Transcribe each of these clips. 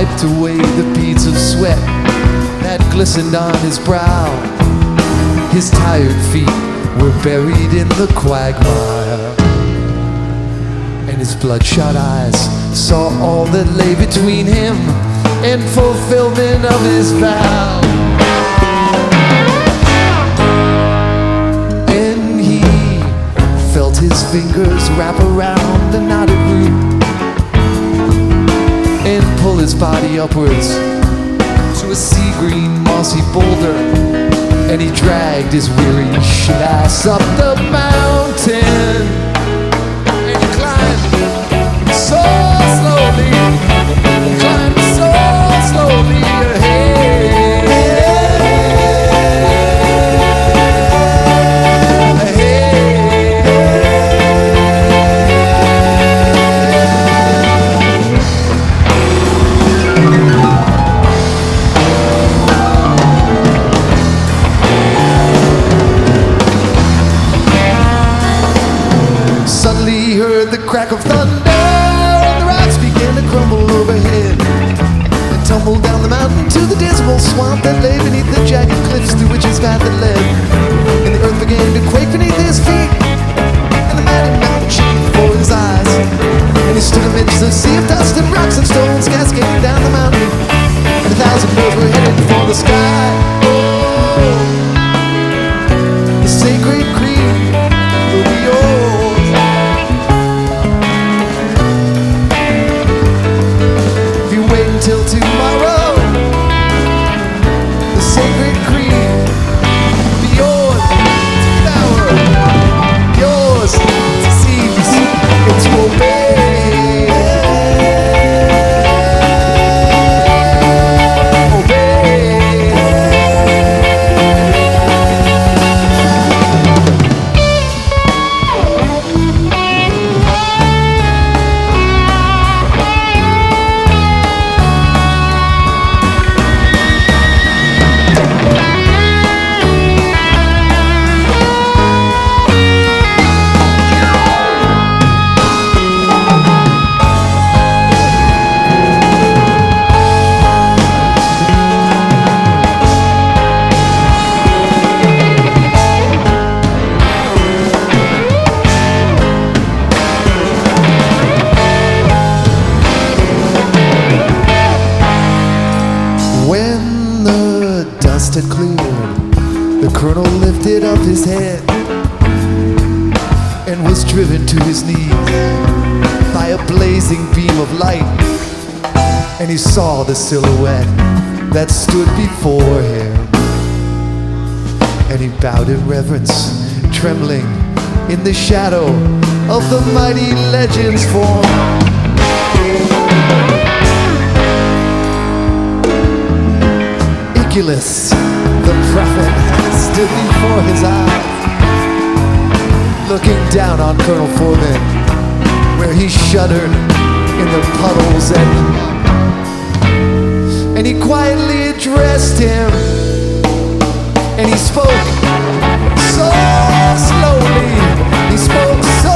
wiped away the beads of sweat that glistened on his brow. His tired feet were buried in the quagmire, and his bloodshot eyes saw all that lay between him and fulfillment of his vow. And he felt his fingers wrap around a knotted root and pull his body upwards to a sea-green mossy boulder, and he dragged his weary shit ass up the mountain, and he climbed so slowly, climbed so slowly ahead. The crack of thunder, and the rocks began to crumble overhead and tumbled down the mountain to the dismal swamp that lay beneath the jagged cliffs through which his path had led. And the earth began to quake beneath his feet, and the mighty mountain shook before his eyes. And he stood amidst a sea of dust and rocks and stones cascading down the mountain, and 1,000 birds were headed for the sky. Oh, the sacred creed will be yours. Till tomorrow, the sacred creed will be yours to devour, yours to seize and to obey. When the dust had cleared, the colonel lifted up his head and was driven to his knees by a blazing beam of light, and he saw the silhouette that stood before him, and he bowed in reverence, trembling in the shadow of the mighty legend's form. The prophet stood before his eyes, looking down on Colonel Forbin, where he shuddered in the puddles, and he quietly addressed him, and he spoke so slowly, he spoke so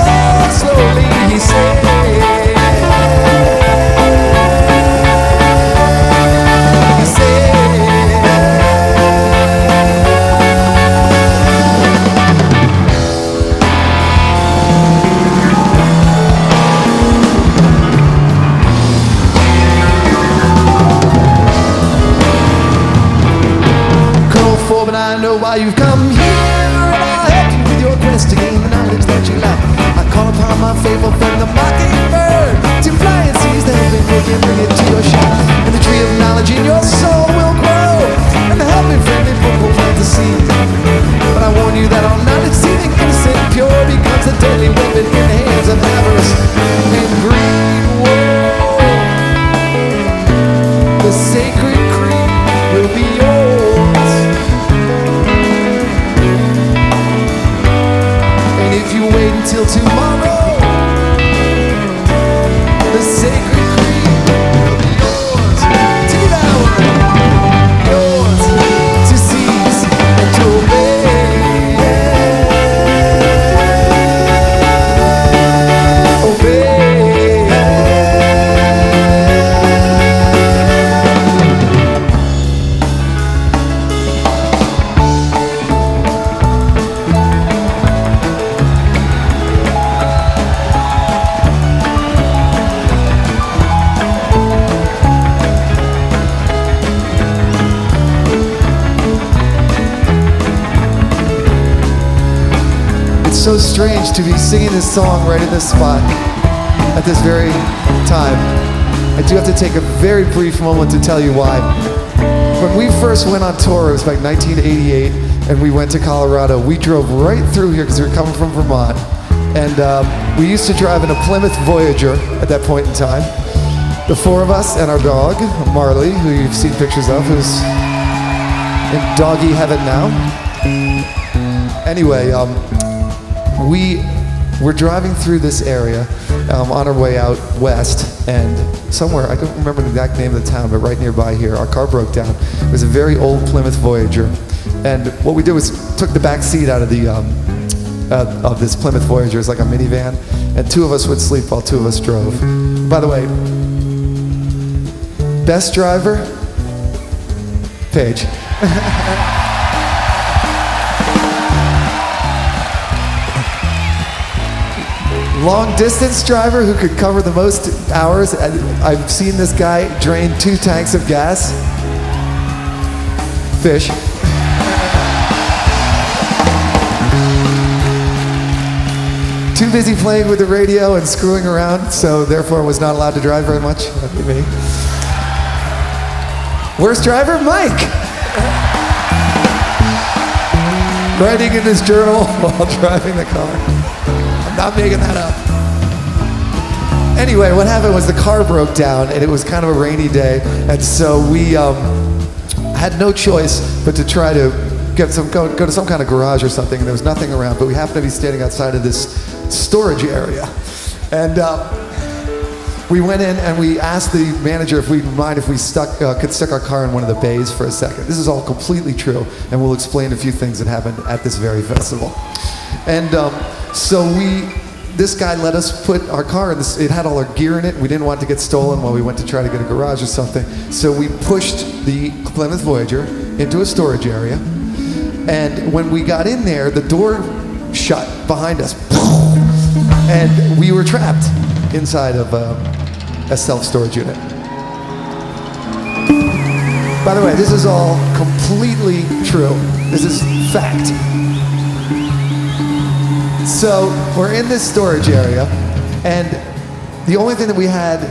slowly, he said, I know why you've come here, and I'll help you with your quest to gain the knowledge that you lack. I call upon my faithful friend, the Mockingbird, to fly and seize the helping book and bring it to your shack. And the tree of knowledge in your soul will grow, and the helping friendly book will plant the seed. But I warn you that all knowledge, seeming innocent, pure, becomes a deadly weapon in the hands of avarice and greed. Whoa. The sacred creed will be yours. If you wait until tomorrow, so strange to be singing this song right in this spot at this very time. I do have to take a very brief moment to tell you why. When we first went on tour, it was like 1988, and we went to Colorado. We drove right through here because we were coming from Vermont. And we used to drive in a Plymouth Voyager at that point in time. The four of us and our dog, Marley, who you've seen pictures of, who's in doggy heaven now. Anyway, we were driving through this area on our way out west, and somewhere, I don't remember the exact name of the town, but right nearby here, our car broke down. It was a very old Plymouth Voyager. And what we did was took the back seat out of the of this Plymouth Voyager. It's like a minivan, and two of us would sleep while two of us drove. By the way, best driver, Paige. Long distance driver who could cover the most hours. I've seen this guy drain 2 tanks of gas. Fish. Too busy playing with the radio and screwing around, so therefore was not allowed to drive very much. That'd be me. Worst driver, Mike. Writing in his journal while driving the car. I'm not making that up. Anyway, what happened was the car broke down, and it was kind of a rainy day, and so we had no choice but to try to go to some kind of garage or something, and there was nothing around, but we happened to be standing outside of this storage area. And we went in and we asked the manager if we'd mind if we could stick our car in one of the bays for a second. This is all completely true, and we'll explain a few things that happened at this very festival. And so this guy let us put our car in this. It had all our gear in it. We didn't want it to get stolen while we went to try to get a garage or something. So we pushed the Plymouth Voyager into a storage area. And when we got in there, the door shut behind us. And we were trapped inside of a self-storage unit. By the way, this is all completely true. This is fact. So we're in this storage area, and the only thing that we had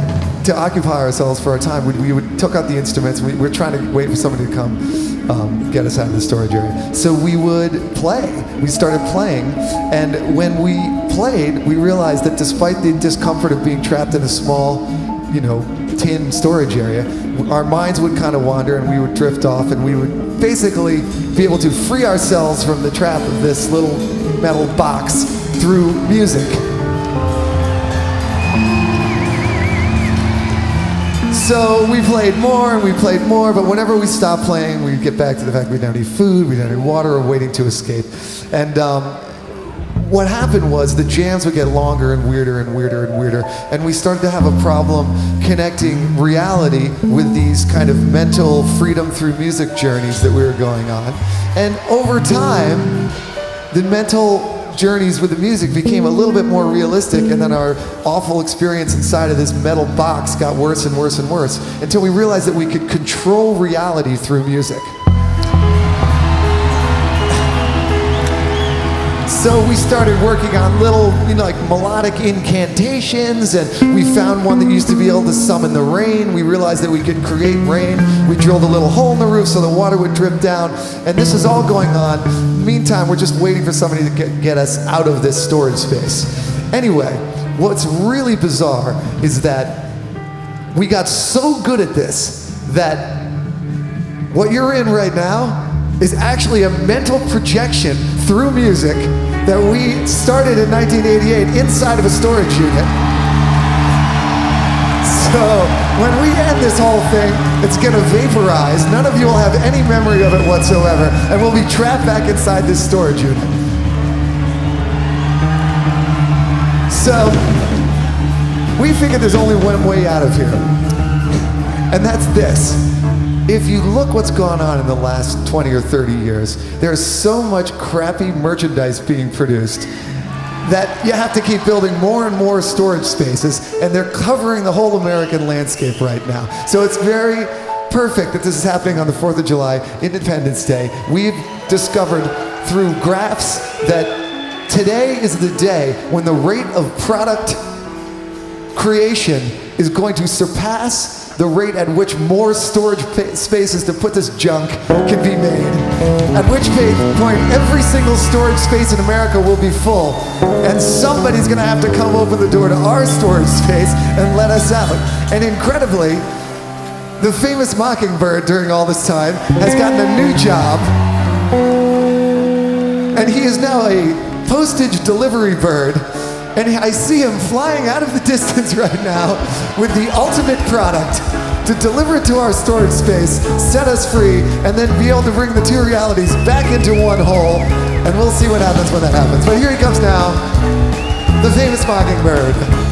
to occupy ourselves for our time, we took out the instruments. We were trying to wait for somebody to come get us out of the storage area. So we would play. We started playing, and when we played, we realized that despite the discomfort of being trapped in a small, tin storage area, our minds would kind of wander, and we would drift off, and we would basically be able to free ourselves from the trap of this little metal box through music. So we played more and we played more, but whenever we stopped playing, we'd get back to the fact we didn't have any food, we didn't have any water, or waiting to escape. And what happened was the jams would get longer and weirder and weirder and weirder, and we started to have a problem connecting reality with these kind of mental freedom through music journeys that we were going on. And over time, the mental journeys with the music became a little bit more realistic, and then our awful experience inside of this metal box got worse and worse and worse, until we realized that we could control reality through music. So we started working on little, like melodic incantations, and we found one that used to be able to summon the rain. We realized that we could create rain. We drilled a little hole in the roof so the water would drip down, and this is all going on. Meantime, we're just waiting for somebody to get us out of this storage space. Anyway, what's really bizarre is that we got so good at this that what you're in right now is actually a mental projection through music that we started in 1988 inside of a storage unit. So when we end this whole thing, it's gonna vaporize. None of you will have any memory of it whatsoever, and we'll be trapped back inside this storage unit. So we figured there's only one way out of here, and that's this. If you look what's gone on in the last 20 or 30 years, there's so much crappy merchandise being produced that you have to keep building more and more storage spaces, and they're covering the whole American landscape right now. So it's very perfect that this is happening on the 4th of July, Independence Day. We've discovered through graphs that Today is the day when the rate of product creation is going to surpass the rate at which more storage spaces to put this junk can be made. At which point, every single storage space in America will be full, and somebody's gonna have to come open the door to our storage space and let us out. And incredibly, the famous Mockingbird during all this time has gotten a new job, and he is now a postage delivery bird. And I see him flying out of the distance right now with the ultimate product to deliver it to our storage space, set us free, and then be able to bring the two realities back into one whole. And we'll see what happens when that happens. But here he comes now, the famous Mockingbird.